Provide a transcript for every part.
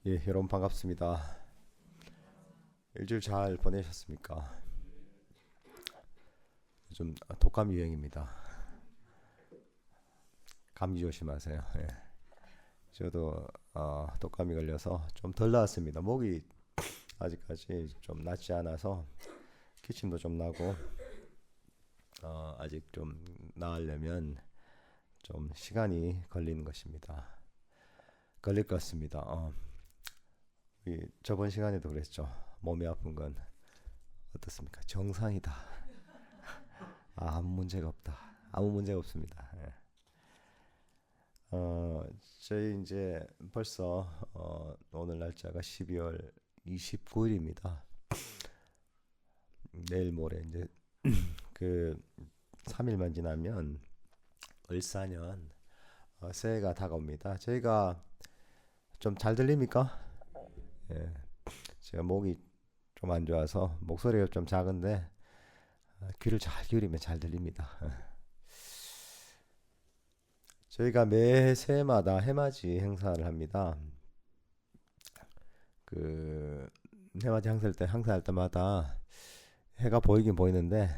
예, 여러분 반갑습니다. 일주일 잘 보내셨습니까? 요즘 독감 유행입니다. 감기 조심하세요. 예. 저도 독감이 걸려서 좀 덜 나았습니다. 목이 아직까지 좀 낫지 않아서 기침도 좀 나고 아직 좀 나으려면 좀 시간이 걸리는 것입니다. 걸릴 것 같습니다. 저번 시간에도 그랬죠. 몸이 아픈 건 어떻습니까? 정상이다. 아무 문제가 없다. 아무 문제가 없습니다. 예. 어, 저희 이제 벌써 오늘 날짜가 12월 29일입니다. 내일 모레 이제 그 3일만 지나면 을사년 새해가 다가옵니다. 저희가 좀 잘 들립니까? 예, 제가 목이 좀 안 좋아서 목소리가 좀 작은데 귀를 잘 기울이면 잘 들립니다. 저희가 매 새해마다 해맞이 행사를 합니다. 그 해맞이 행사 할 때마다 해가 보이긴 보이는데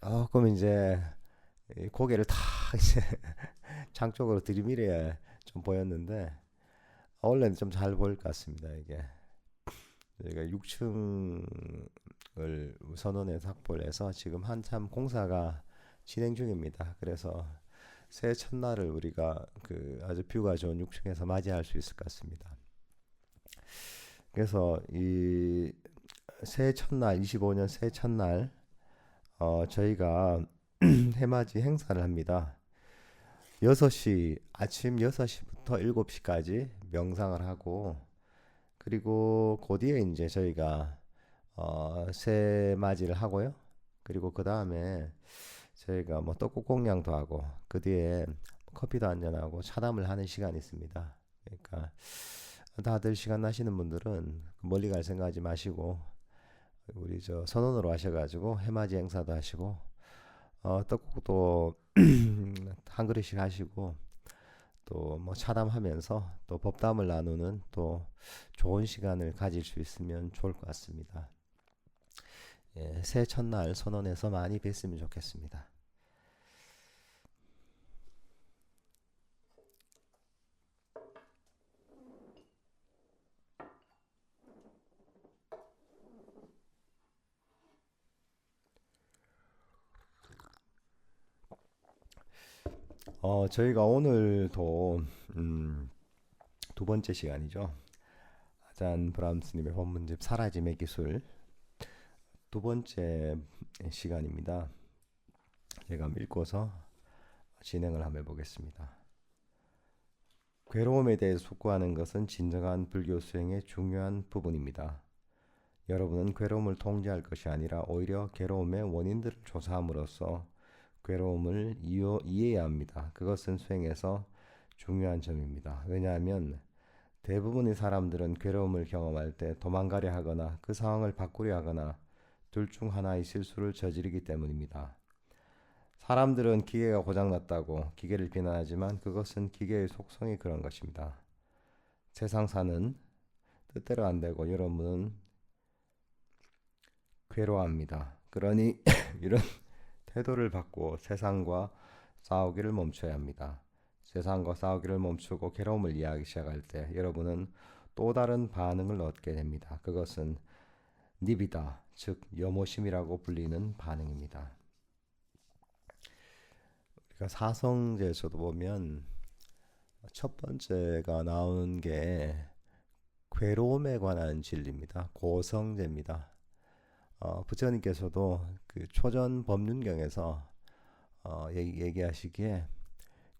조금 이제 고개를 다 이제 창 쪽으로 들이밀어야 좀 보였는데 원래는 좀 잘 보일 것 같습니다. 이게 저희가 6층을 선원에서 확보를 해서 지금 한참 공사가 진행 중입니다. 그래서 새해 첫날을 우리가 그 아주 뷰가 좋은 6층에서 맞이할 수 있을 것 같습니다. 그래서 이 새해 첫날 25년 새해 첫날 저희가 해맞이 행사를 합니다. 6시 아침 6시부터 7시까지 명상을 하고 그리고 그 뒤에 이제 저희가 새 맞이를 하고요. 그리고 그 다음에 저희가 뭐 떡국 공양도 하고 그 뒤에 커피도 한잔하고 차담을 하는 시간이 있습니다. 그러니까 다들 시간 나시는 분들은 멀리 갈 생각하지 마시고 우리 저 선원으로 하셔가지고 해맞이 행사도 하시고 떡국도 한 그릇씩 하시고 또 뭐 차담하면서 또 법담을 나누는 또 좋은 시간을 가질 수 있으면 좋을 것 같습니다. 예, 새해 첫날 선언에서 많이 뵀으면 좋겠습니다. 저희가 오늘도 음, 두 번째 시간이죠. 잔 브람스님의 본문집 사라짐의 기술 두 번째 시간입니다. 제가 읽고서 진행을 한번 해보겠습니다. 괴로움에 대해 숙고하는 것은 진정한 불교 수행의 중요한 부분입니다. 여러분은 괴로움을 통제할 것이 아니라 오히려 괴로움의 원인들을 조사함으로써 괴로움을 이해해야 합니다. 그것은 수행에서 중요한 점입니다. 왜냐하면 대부분의 사람들은 괴로움을 경험할 때 도망가려 하거나 그 상황을 바꾸려 하거나 둘 중 하나의 실수를 저지르기 때문입니다. 사람들은 기계가 고장났다고 기계를 비난하지만 그것은 기계의 속성이 그런 것입니다. 세상사는 뜻대로 안 되고 여러분은 괴로워합니다. 그러니 이런 태도를 바꾸어 세상과 싸우기를 멈춰야 합니다. 세상과 싸우기를 멈추고 괴로움을 이해하기 시작할 때 여러분은 또 다른 반응을 얻게 됩니다. 그것은 니비다, 즉 염호심이라고 불리는 반응입니다. 그러니까 사성제에서도 보면 첫 번째가 나온 게 괴로움에 관한 진리입니다. 고성제입니다. 부처님께서도 그 초전 법륜경에서 얘기하시기에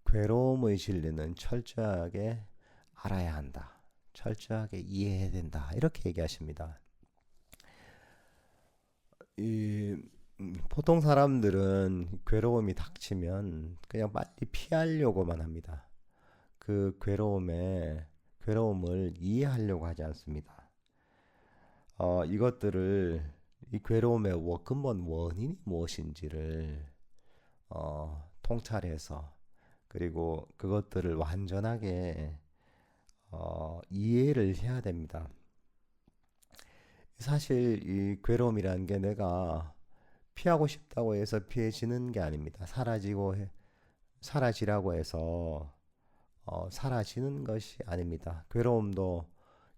괴로움의 진리는 철저하게 알아야 한다. 철저하게 이해해야 된다. 이렇게 얘기하십니다. 이 보통 사람들은 괴로움이 닥치면 그냥 빨리 피하려고만 합니다. 그 괴로움을 이해하려고 하지 않습니다. 이것들을 이 괴로움의 근본 원인이 무엇인지를 통찰해서 그리고 그것들을 완전하게 이해를 해야 됩니다. 사실 이 괴로움이라는 게 내가 피하고 싶다고 해서 피해지는 게 아닙니다. 사라지라고 해서 사라지는 것이 아닙니다. 괴로움도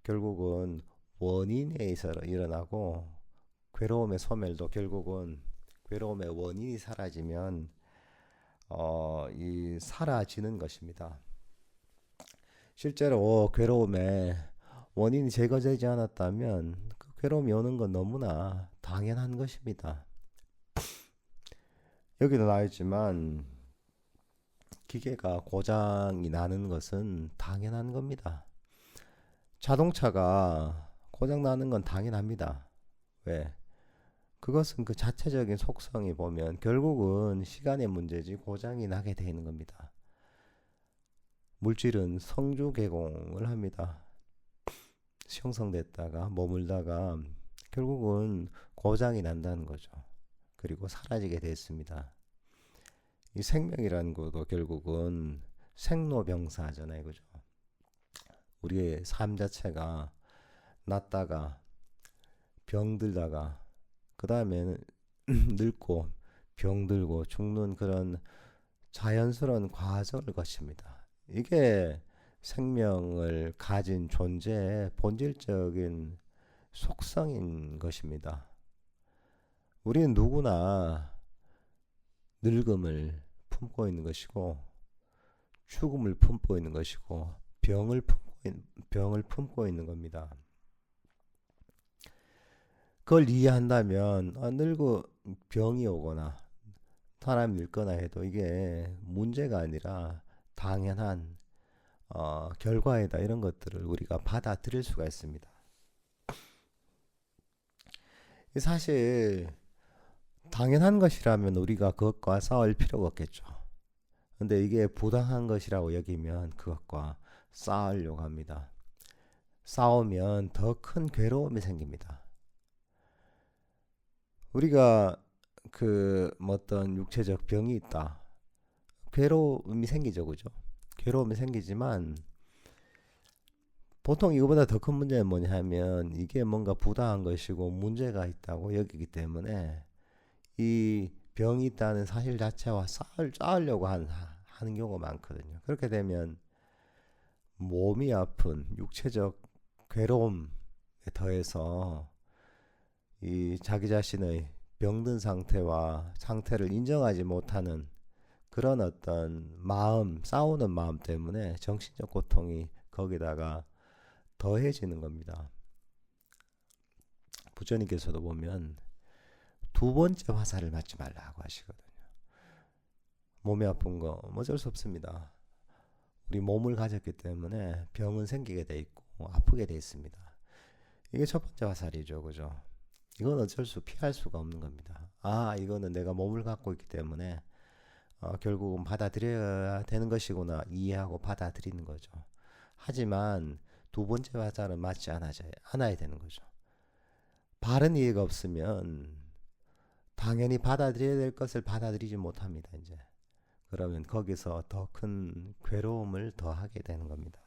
결국은 원인에 있어 일어나고, 괴로움의 소멸도 결국은 괴로움의 원인이 사라지면 이 사라지는 것입니다. 실제로 괴로움의 원인이 제거되지 않았다면 그 괴로움이 오는 건 너무나 당연한 것입니다. 여기도 나와있지만 기계가 고장이 나는 것은 당연한 겁니다. 자동차가 고장 나는 건 당연합니다. 왜? 그것은 그 자체적인 속성이 보면 결국은 시간의 문제지 고장이 나게 되는 겁니다. 물질은 성주 개공을 합니다. 형성됐다가 머물다가 결국은 고장이 난다는 거죠. 그리고 사라지게 됐습니다. 이 생명이라는 것도 결국은 생로병사잖아요, 그죠? 우리의 삶 자체가 났다가 병들다가 그 다음에는 늙고 병들고 죽는 그런 자연스러운 과정을 거칩니다. 이게 생명을 가진 존재의 본질적인 속성인 것입니다. 우리는 누구나 늙음을 품고 있는 것이고, 죽음을 품고 있는 것이고, 병을 품고 있는 겁니다. 그걸 이해한다면 병이 오거나 사람이 늙거나 해도 이게 문제가 아니라 당연한 결과이다, 이런 것들을 우리가 받아들일 수가 있습니다. 사실 당연한 것이라면 우리가 그것과 싸울 필요가 없겠죠. 근데 이게 부당한 것이라고 여기면 그것과 싸우려고 합니다. 싸우면 더 큰 괴로움이 생깁니다. 우리가 어떤 육체적 병이 있다, 괴로움이 생기죠, 그죠? 괴로움이 생기지만 보통 이거보다 더 큰 문제는 뭐냐 하면 이게 뭔가 부당한 것이고 문제가 있다고 여기기 때문에 이 병이 있다는 사실 자체와 싸우려고 하는 경우가 많거든요. 그렇게 되면 몸이 아픈 육체적 괴로움에 더해서 이 자기 자신의 병든 상태를 인정하지 못하는 그런 어떤 마음, 싸우는 마음 때문에 정신적 고통이 거기다가 더해지는 겁니다. 부처님께서도 보면 두 번째 화살을 맞지 말라고 하시거든요. 몸이 아픈 거 어쩔 수 없습니다. 우리 몸을 가졌기 때문에 병은 생기게 돼 있고 아프게 돼 있습니다. 이게 첫 번째 화살이죠, 그죠? 이건 피할 수가 없는 겁니다. 이거는 내가 몸을 갖고 있기 때문에 결국은 받아들여야 되는 것이구나 이해하고 받아들이는 거죠. 하지만 두 번째 화살은 맞지 않아야 되는 거죠. 바른 이해가 없으면 당연히 받아들여야 될 것을 받아들이지 못합니다. 이제 그러면 거기서 더 큰 괴로움을 더하게 되는 겁니다.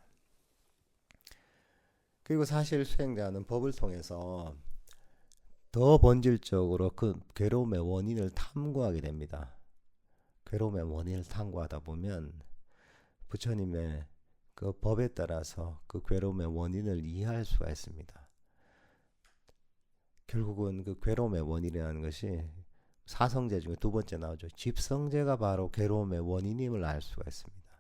그리고 사실 수행자는 법을 통해서 더 본질적으로 그 괴로움의 원인을 탐구하게 됩니다. 괴로움의 원인을 탐구하다 보면 부처님의 그 법에 따라서 그 괴로움의 원인을 이해할 수가 있습니다. 결국은 그 괴로움의 원인이라는 것이 사성제 중에 두 번째 나오죠. 집성제가 바로 괴로움의 원인임을 알 수가 있습니다.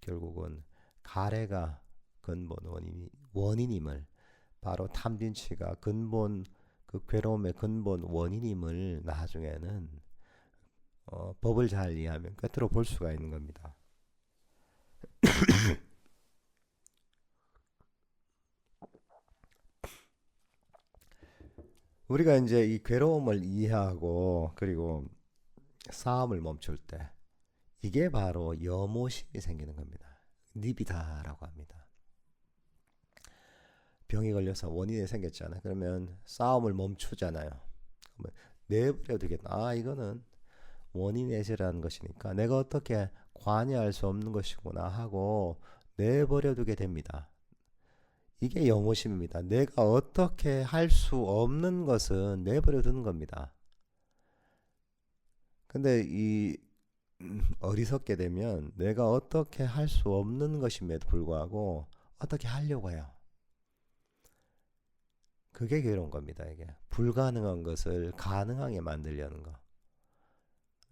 결국은 가래가 근본 원인임을, 바로 탐진치가 그 괴로움의 근본 원인임을 나중에는 법을 잘 이해하면 꿰뚫어 볼 수가 있는 겁니다. 우리가 이제 이 괴로움을 이해하고 그리고 싸움을 멈출 때 이게 바로 염호심이 생기는 겁니다. 니비다라고 합니다. 병이 걸려서 원인이 생겼잖아요. 그러면 싸움을 멈추잖아요. 내버려 두겠다. 이거는 원인의 해제라는 것이니까 내가 어떻게 관여할 수 없는 것이구나 하고 내버려 두게 됩니다. 이게 염호심입니다. 내가 어떻게 할 수 없는 것은 내버려 두는 겁니다. 근데 이 어리석게 되면 내가 어떻게 할 수 없는 것임에도 불구하고 어떻게 하려고 해요. 그게 괴로운 겁니다. 이게 불가능한 것을 가능하게 만들려는 거.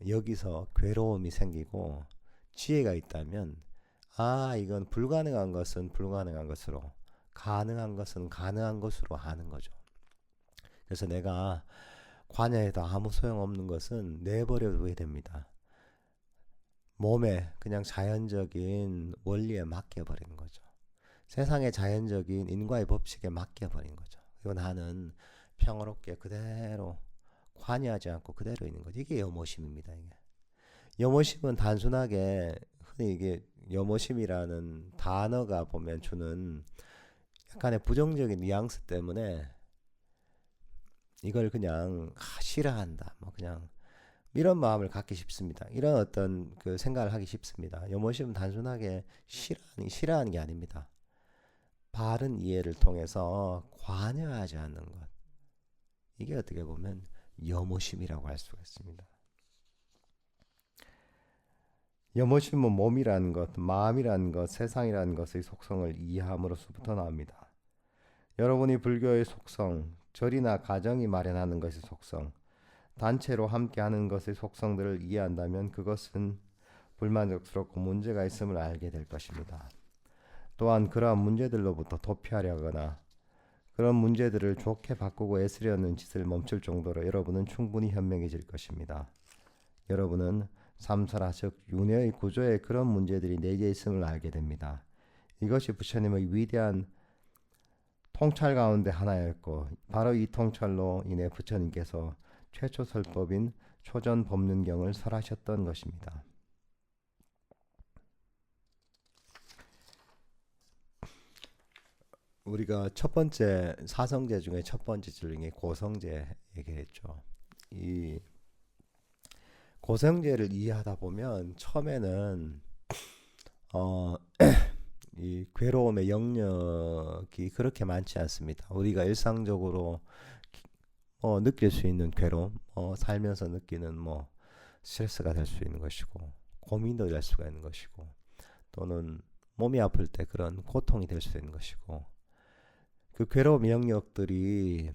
여기서 괴로움이 생기고 지혜가 있다면 이건 불가능한 것은 불가능한 것으로, 가능한 것은 가능한 것으로 하는 거죠. 그래서 내가 관여해도 아무 소용없는 것은 내버려 두게 됩니다. 몸에 그냥 자연적인 원리에 맡겨버리는 거죠. 세상의 자연적인 인과의 법칙에 맡겨버린 거죠. 그리고 나는 평화롭게 그대로 관여하지 않고 그대로 있는 거죠. 이게 염호심입니다. 이게. 염호심은 단순하게 흔히 이게 염호심이라는 단어가 보면 주는 약간의 부정적인 뉘앙스 때문에 이걸 그냥 싫어한다, 뭐 그냥 이런 마음을 갖기 쉽습니다. 이런 어떤 그 생각을 하기 쉽습니다. 염호심은 단순하게 싫어하는 게 아닙니다. 바른 이해를 통해서 관여하지 않는 것. 이게 어떻게 보면 염호심이라고 할 수가 있습니다. 염호심은 몸이라는 것, 마음이라는 것, 세상이라는 것의 속성을 이해함으로써부터 나옵니다. 여러분이 불교의 속성, 절이나 가정이 마련하는 것의 속성, 단체로 함께하는 것의 속성들을 이해한다면 그것은 불만족스럽고 문제가 있음을 알게 될 것입니다. 또한 그러한 문제들로부터 도피하려 하거나 그런 문제들을 좋게 바꾸고 애쓰려는 짓을 멈출 정도로 여러분은 충분히 현명해질 것입니다. 여러분은 삼사라 즉 윤회의 구조에 그런 문제들이 내재 있음을 알게 됩니다. 이것이 부처님의 위대한 통찰 가운데 하나였고 바로 이 통찰로 인해 부처님께서 최초 설법인 초전 법륜경을 설하셨던 것입니다. 우리가 첫 번째 사성제 중에 첫 번째 중에 고성제 얘기했죠. 이 고성제를 이해하다 보면 처음에는 이 괴로움의 영역이 그렇게 많지 않습니다. 우리가 일상적으로 느낄 수 있는 괴로움, 살면서 느끼는 스트레스가 될 수 있는 것이고 고민도 될 수가 있는 것이고 또는 몸이 아플 때 그런 고통이 될 수 있는 것이고 그 괴로움 영역들이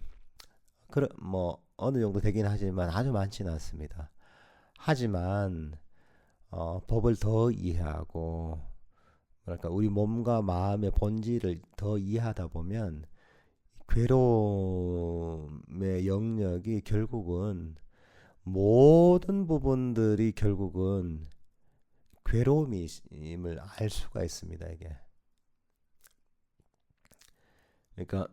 어느 정도 되긴 하지만 아주 많지는 않습니다. 하지만 법을 더 이해하고 뭐랄까 우리 몸과 마음의 본질을 더 이해하다 보면 괴로움의 영역이 결국은 모든 부분들이 결국은 괴로움임을 알 수가 있습니다. 이게 그러니까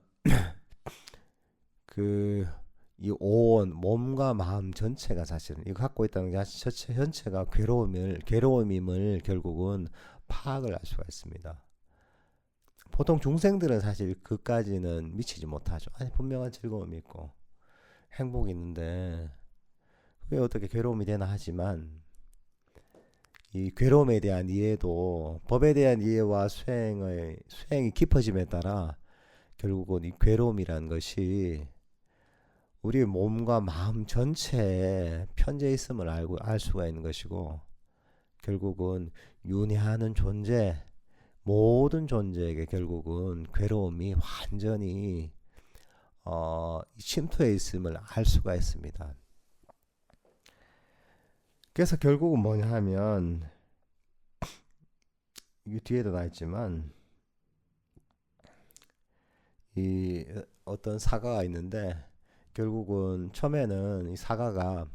이 오온 몸과 마음 전체가 사실은 이거 갖고 있다는 게 전체가 괴로움임을 결국은 파악을 할 수가 있습니다. 보통 중생들은 사실 그까지는 미치지 못하죠. 분명한 즐거움이 있고 행복이 있는데 그게 어떻게 괴로움이 되나 하지만 이 괴로움에 대한 이해도 법에 대한 이해와 수행이 깊어짐에 따라 결국은 이 괴로움이라는 것이 우리 몸과 마음 전체에 편재 있음을 알 수가 있는 것이고 결국은 윤회하는 존재 모든 존재에게 결국은 괴로움이 완전히 침투해 있음을 알 수가 있습니다. 그래서 결국은 뭐냐 하면 이 뒤에도 나있지만 이 어떤 사과가 있는데 결국은 처음에는 이 사과가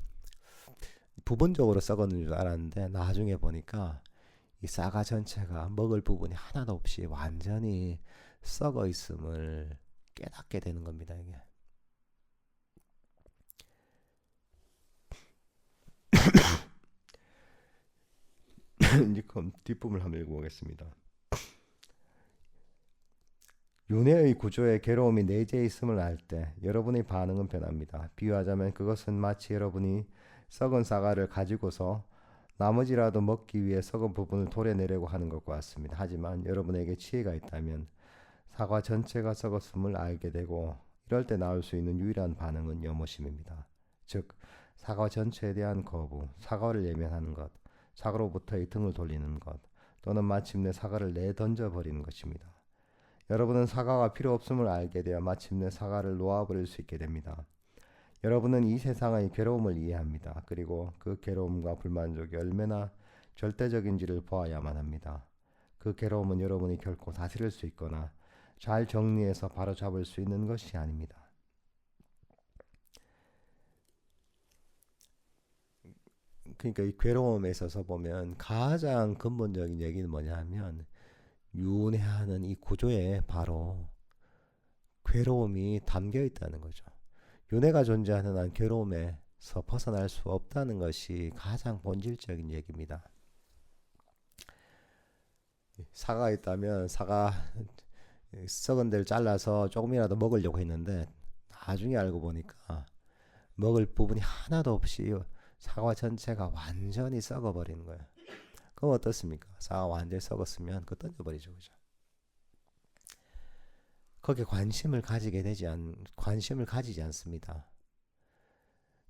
부분적으로 썩었는 줄 알았는데 나중에 보니까 이 사과 전체가 먹을 부분이 하나도 없이 완전히 썩어 있음을 깨닫게 되는 겁니다. 이게. 이제 그럼 뒷부분을 한번 읽어보겠습니다. 윤회의 구조에 괴로움이 내재 있음을 알 때 여러분의 반응은 변합니다. 비유하자면 그것은 마치 여러분이 썩은 사과를 가지고서 나머지라도 먹기 위해 썩은 부분을 토려내려고 하는 것과 같습니다. 하지만 여러분에게 지혜가 있다면 사과 전체가 썩었음을 알게 되고 이럴 때 나올 수 있는 유일한 반응은 염호심입니다. 즉 사과 전체에 대한 거부, 사과를 예면하는 것, 사과로부터의 등을 돌리는 것, 또는 마침내 사과를 내던져 버리는 것입니다. 여러분은 사과가 필요 없음을 알게 되어 마침내 사과를 놓아버릴 수 있게 됩니다. 여러분은 이 세상의 괴로움을 이해합니다. 그리고 그 괴로움과 불만족이 얼마나 절대적인지를 보아야만 합니다. 그 괴로움은 여러분이 결코 다스릴 수 있거나 잘 정리해서 바로잡을 수 있는 것이 아닙니다. 그러니까 이 괴로움에 있어서 보면 가장 근본적인 얘기는 뭐냐면 윤회하는 이 구조에 바로 괴로움이 담겨 있다는 거죠. 윤회가 존재하는 한 괴로움에서 벗어날 수 없다는 것이 가장 본질적인 얘기입니다. 사과가 있다면 사과 썩은 데를 잘라서 조금이라도 먹으려고 했는데 나중에 알고 보니까 먹을 부분이 하나도 없이 사과 전체가 완전히 썩어버리는 거예요. 그럼 어떻습니까? 사과 완전히 썩었으면 그거 던져버리죠, 그죠? 거기에 관심을 가지지 않습니다.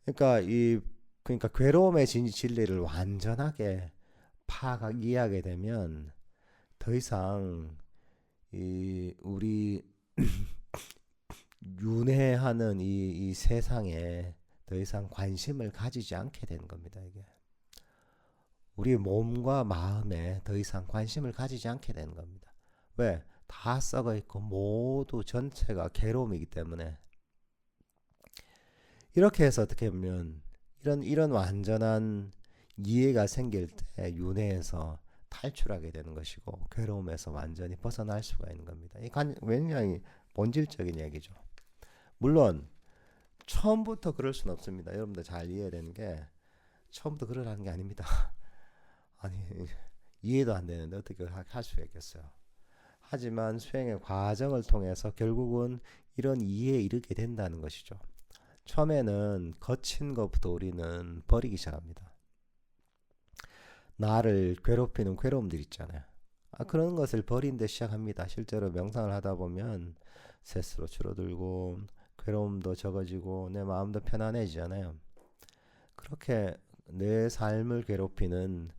그러니까 괴로움의 진리를 완전하게 이해하게 되면 더 이상 우리 윤회하는 이 세상에 더 이상 관심을 가지지 않게 되는 겁니다. 이게 우리 몸과 마음에 더 이상 관심을 가지지 않게 되는 겁니다. 왜? 다 썩어 있고 모두 전체가 괴로움이기 때문에. 이렇게 해서 어떻게 보면 이런 완전한 이해가 생길 때 윤회에서 탈출하게 되는 것이고 괴로움에서 완전히 벗어날 수가 있는 겁니다. 굉장히 본질적인 얘기죠. 물론 처음부터 그럴 수는 없습니다. 여러분들 잘 이해되는 게 처음부터 그러라는 게 아닙니다. 아니 이해도 안 되는데 어떻게 할 수가 있겠어요. 하지만 수행의 과정을 통해서 결국은 이런 이해에 이르게 된다는 것이죠. 처음에는 거친 것부터 우리는 버리기 시작합니다. 나를 괴롭히는 괴로움들 있잖아요. 그런 것을 버린 데 시작합니다. 실제로 명상을 하다 보면 스트레스로 줄어들고 괴로움도 적어지고 내 마음도 편안해지잖아요. 그렇게 내 삶을 괴롭히는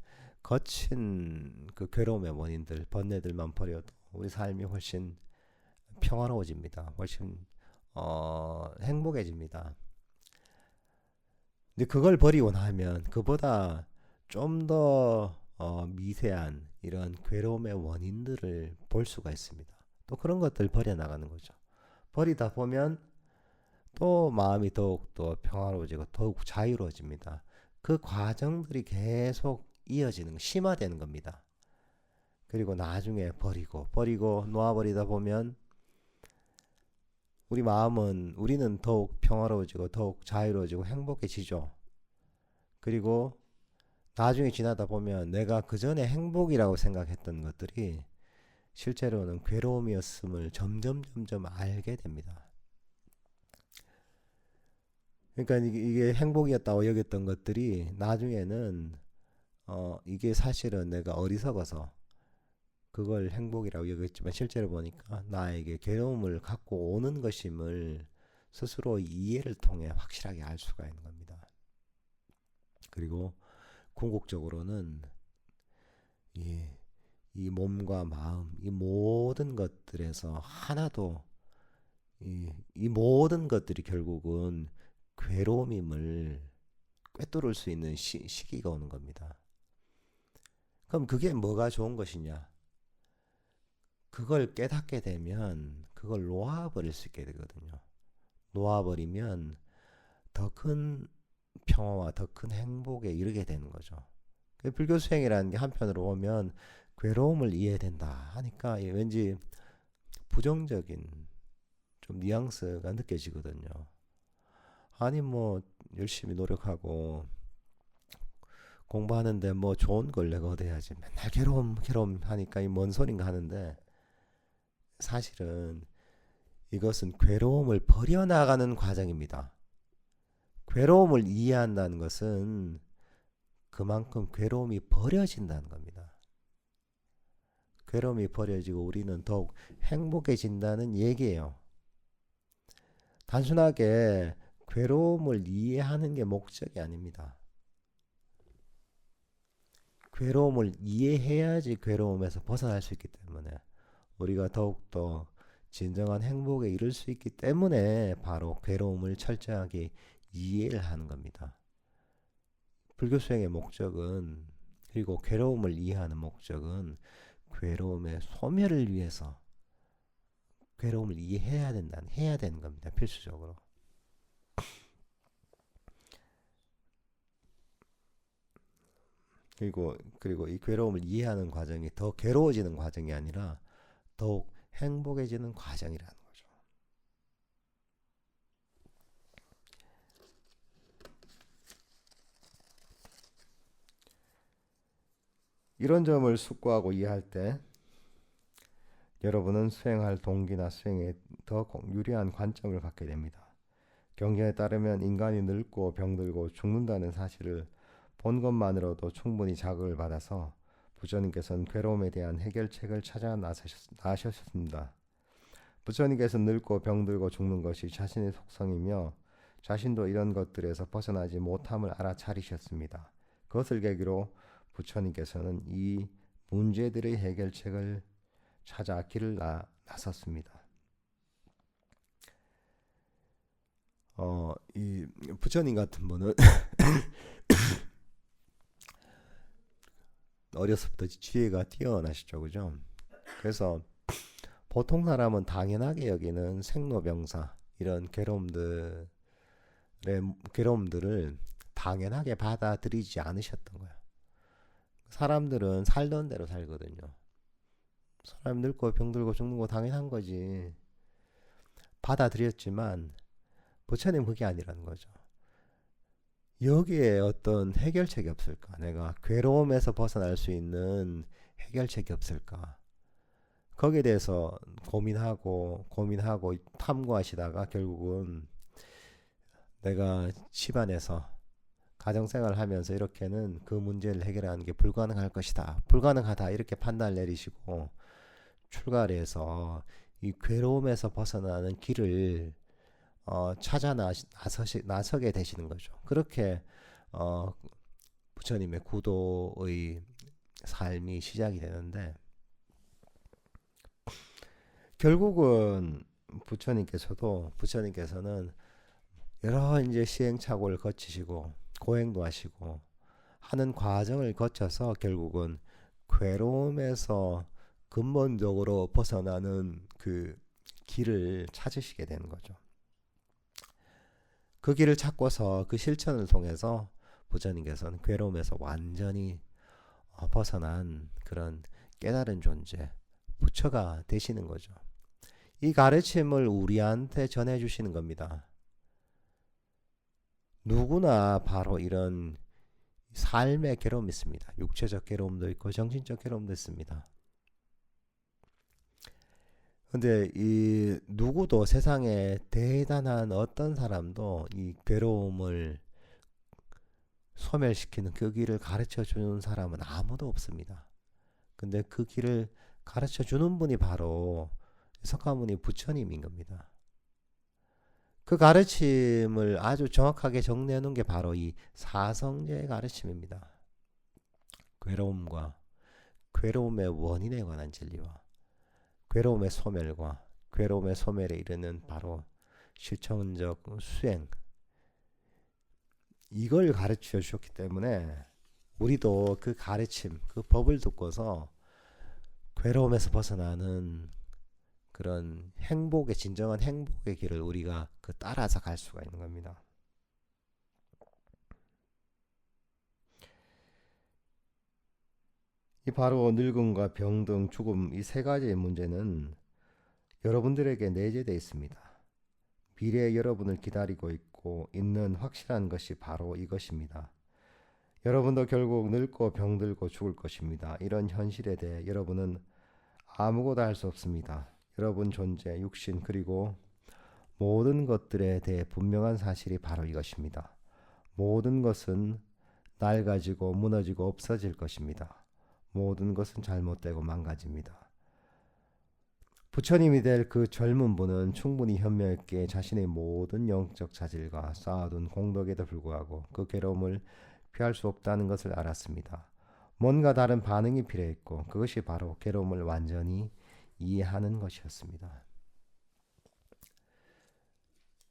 거친 그 괴로움의 원인들, 번뇌들만 버려도 우리 삶이 훨씬 평화로워집니다. 훨씬 행복해집니다. 근데 그걸 버리고 나면 그보다 좀 더 미세한 이런 괴로움의 원인들을 볼 수가 있습니다. 또 그런 것들 버려나가는 거죠. 버리다 보면 또 마음이 더욱 더 평화로워지고 더욱 자유로워집니다. 그 과정들이 계속 이어지는, 심화되는 겁니다. 그리고 나중에 버리고 놓아버리다 보면 우리는 더욱 평화로워지고 더욱 자유로워지고 행복해지죠. 그리고 나중에 지나다 보면 내가 그 전에 행복이라고 생각했던 것들이 실제로는 괴로움이었음을 점점 알게 됩니다. 그러니까 이게 행복이었다고 여겼던 것들이 나중에는 이게 사실은 내가 어리석어서 그걸 행복이라고 여겼지만 실제로 보니까 나에게 괴로움을 갖고 오는 것임을 스스로 이해를 통해 확실하게 알 수가 있는 겁니다. 그리고 궁극적으로는 이 몸과 마음, 이 모든 것들에서 하나도 이 모든 것들이 결국은 괴로움임을 꿰뚫을 수 있는 시기가 오는 겁니다. 그럼 그게 뭐가 좋은 것이냐? 그걸 깨닫게 되면 그걸 놓아버릴 수 있게 되거든요. 놓아버리면 더 큰 평화와 더 큰 행복에 이르게 되는 거죠. 불교 수행이라는 게 한편으로 보면 괴로움을 이해된다 하니까 왠지 부정적인 좀 뉘앙스가 느껴지거든요. 아니 뭐 열심히 노력하고 공부하는데 뭐 좋은 걸 내가 얻어야지 맨날 괴로움 하니까 이 뭔 소린가 하는데 사실은 이것은 괴로움을 버려나가는 과정입니다. 괴로움을 이해한다는 것은 그만큼 괴로움이 버려진다는 겁니다. 괴로움이 버려지고 우리는 더욱 행복해진다는 얘기예요. 단순하게 괴로움을 이해하는 게 목적이 아닙니다. 괴로움을 이해해야지 괴로움에서 벗어날 수 있기 때문에 우리가 더욱더 진정한 행복에 이를 수 있기 때문에 바로 괴로움을 철저하게 이해를 하는 겁니다. 불교 수행의 목적은, 그리고 괴로움을 이해하는 목적은 괴로움의 소멸을 위해서 괴로움을 이해해야 해야 되는 겁니다. 필수적으로. 그리고 이 괴로움을 이해하는 과정이 더 괴로워지는 과정이 아니라 더욱 행복해지는 과정이라는 거죠. 이런 점을 숙고하고 이해할 때 여러분은 수행할 동기나 수행에 더 유리한 관점을 갖게 됩니다. 경전에 따르면 인간이 늙고 병들고 죽는다는 사실을 본 것만으로도 충분히 자극을 받아서 부처님께서는 괴로움에 대한 해결책을 찾아 나셨습니다. 부처님께서는 늙고 병들고 죽는 것이 자신의 속성이며 자신도 이런 것들에서 벗어나지 못함을 알아차리셨습니다. 그것을 계기로 부처님께서는 이 문제들의 해결책을 찾아 길을 나섰습니다. 이 부처님 같은 분은 어렸을부터 지혜가 뛰어나시죠, 그죠? 그래서 보통 사람은 당연하게 여기는 생로병사 이런 괴로움들을 당연하게 받아들이지 않으셨던 거예요. 사람들은 살던 대로 살거든요. 사람 늙고 병들고 죽는 거 당연한 거지. 받아들였지만 부처님 그게 아니라는 거죠. 여기에 어떤 해결책이 없을까? 내가 괴로움에서 벗어날 수 있는 해결책이 없을까? 거기에 대해서 고민하고 탐구하시다가 결국은 내가 집안에서 가정생활을 하면서 이렇게는 그 문제를 해결하는 게 불가능할 것이다. 불가능하다. 이렇게 판단을 내리시고 출가를 해서 이 괴로움에서 벗어나는 길을 찾아 나서게 되시는 거죠. 그렇게 부처님의 구도의 삶이 시작이 되는데 결국은 부처님께서는 여러 이제 시행착오를 거치시고 고행도 하시고 하는 과정을 거쳐서 결국은 괴로움에서 근본적으로 벗어나는 그 길을 찾으시게 되는 거죠. 그 길을 찾고서 그 실천을 통해서 부처님께서는 괴로움에서 완전히 벗어난 그런 깨달은 존재, 부처가 되시는 거죠. 이 가르침을 우리한테 전해주시는 겁니다. 누구나 바로 이런 삶의 괴로움이 있습니다. 육체적 괴로움도 있고 정신적 괴로움도 있습니다. 근데 이 누구도 세상에 대단한 어떤 사람도 이 괴로움을 소멸시키는 그 길을 가르쳐 주는 사람은 아무도 없습니다. 근데 그 길을 가르쳐 주는 분이 바로 석가모니 부처님인 겁니다. 그 가르침을 아주 정확하게 정리해 놓은 게 바로 이 사성제의 가르침입니다. 괴로움의 원인에 관한 진리와 괴로움의 소멸과 괴로움의 소멸에 이르는 바로 실천적 수행, 이걸 가르쳐 주셨기 때문에 우리도 그 가르침, 그 법을 듣고서 괴로움에서 벗어나는 그런 진정한 행복의 길을 우리가 따라서 갈 수가 있는 겁니다. 이 바로 늙음과 병등, 죽음, 이 세 가지의 문제는 여러분들에게 내재되어 있습니다. 미래에 여러분을 기다리고 있는 확실한 것이 바로 이것입니다. 여러분도 결국 늙고 병들고 죽을 것입니다. 이런 현실에 대해 여러분은 아무것도 할 수 없습니다. 여러분 존재, 육신, 그리고 모든 것들에 대해 분명한 사실이 바로 이것입니다. 모든 것은 낡아지고 무너지고 없어질 것입니다. 모든 것은 잘못되고 망가집니다. 부처님이 될 그 젊은 분은 충분히 현명 있게 자신의 모든 영적 자질과 쌓아둔 공덕에도 불구하고 그 괴로움을 피할 수 없다는 것을 알았습니다. 뭔가 다른 반응이 필요했고 그것이 바로 괴로움을 완전히 이해하는 것이었습니다.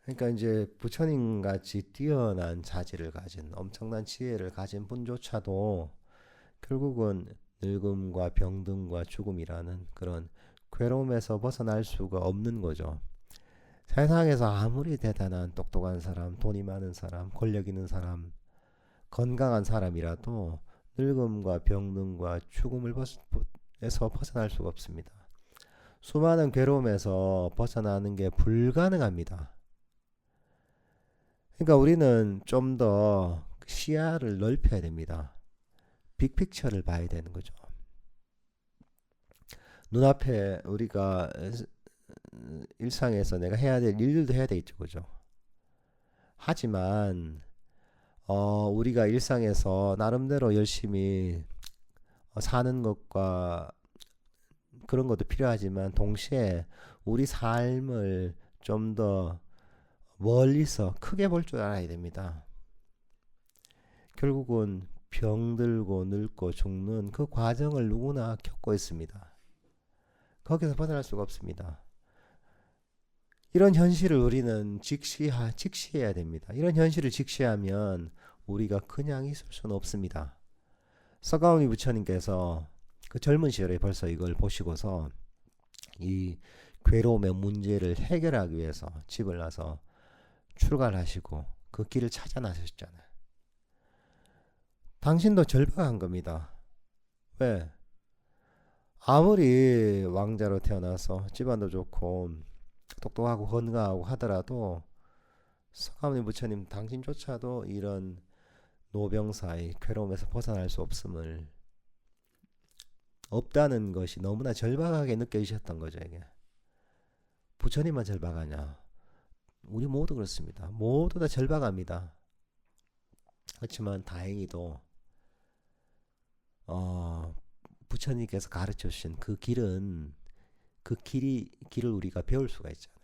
그러니까 이제 부처님 같이 뛰어난 자질을 가진 엄청난 지혜를 가진 분조차도 결국은 늙음과 병듦과 죽음이라는 그런 괴로움에서 벗어날 수가 없는 거죠. 세상에서 아무리 대단한 똑똑한 사람, 돈이 많은 사람, 권력 있는 사람, 건강한 사람이라도 늙음과 병듦과 죽음에서 벗어날 수가 없습니다. 수많은 괴로움에서 벗어나는 게 불가능합니다. 그러니까 우리는 좀 더 시야를 넓혀야 됩니다. 빅픽처를 봐야 되는 거죠. 눈앞에 우리가 일상에서 내가 해야 될 일들도 해야 되겠죠, 그죠? 하지만 우리가 일상에서 나름대로 열심히 사는 것과 그런 것도 필요하지만 동시에 우리 삶을 좀 더 멀리서 크게 볼 줄 알아야 됩니다. 결국은 병들고 늙고 죽는 그 과정을 누구나 겪고 있습니다. 거기서 벗어날 수가 없습니다. 이런 현실을 우리는 직시해야 됩니다. 이런 현실을 직시하면 우리가 그냥 있을 수는 없습니다. 서가모니 부처님께서 그 젊은 시절에 벌써 이걸 보시고서 이 괴로움의 문제를 해결하기 위해서 집을 나서 출가를 하시고 그 길을 찾아 나셨잖아요. 당신도 절박한 겁니다. 왜? 아무리 왕자로 태어나서 집안도 좋고 똑똑하고 건강하고 하더라도 서가모니 부처님 당신조차도 이런 노병사의 괴로움에서 벗어날 수 없다는 것이 너무나 절박하게 느껴지셨던 거죠. 이게 부처님만 절박하냐? 우리 모두 그렇습니다. 모두 다 절박합니다. 그렇지만 다행히도 부처님께서 가르쳐 주신 그 길을 우리가 배울 수가 있잖아요.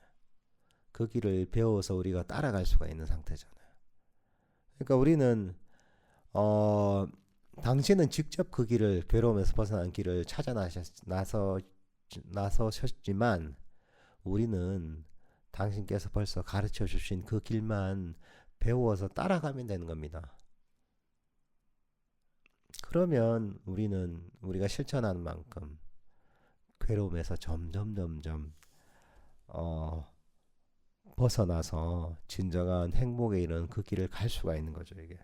그 길을 배워서 우리가 따라갈 수가 있는 상태잖아요. 그러니까 우리는 당신은 직접 그 길을 괴로움에서 벗어난 길을 찾아 나서셨지만 우리는 당신께서 벌써 가르쳐 주신 그 길만 배워서 따라가면 되는 겁니다. 그러면 우리가 실천하는 만큼 괴로움에서 점점 벗어나서 진정한 행복에 이르는 그 길을 갈 수가 있는 거죠. 이게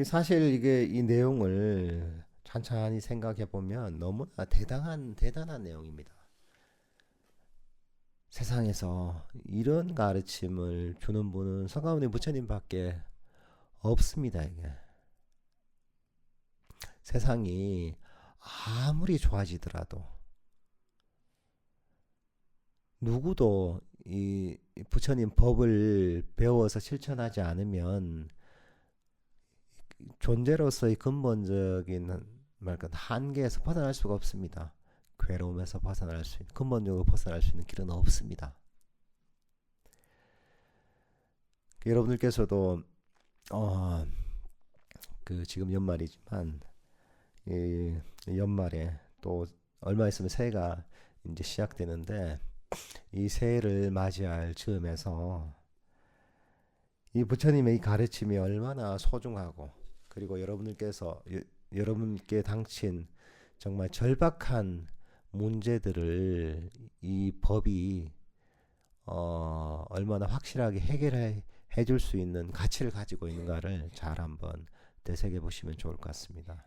사실 이 내용을 찬찬히 생각해 보면 너무나 대단한 내용입니다. 세상에서 이런 가르침을 주는 분은 서가모니 부처님밖에 없습니다. 이게 세상이 아무리 좋아지더라도 누구도 이 부처님 법을 배워서 실천하지 않으면 존재로서의 근본적인 한계에서 벗어날 수가 없습니다. 괴로움에서 근본적으로 벗어날 수 있는 길은 없습니다. 여러분들께서도 지금 연말이지만 이 연말에 또 얼마 있으면 새해가 이제 시작되는데 이 새해를 맞이할 즈음에서 이 부처님의 이 가르침이 얼마나 소중하고 그리고 여러분께 당친 정말 절박한 문제들을 이 법이 얼마나 확실하게 해결해 줄 수 있는 가치를 가지고 있는가를 잘 한번 되새겨 보시면 좋을 것 같습니다.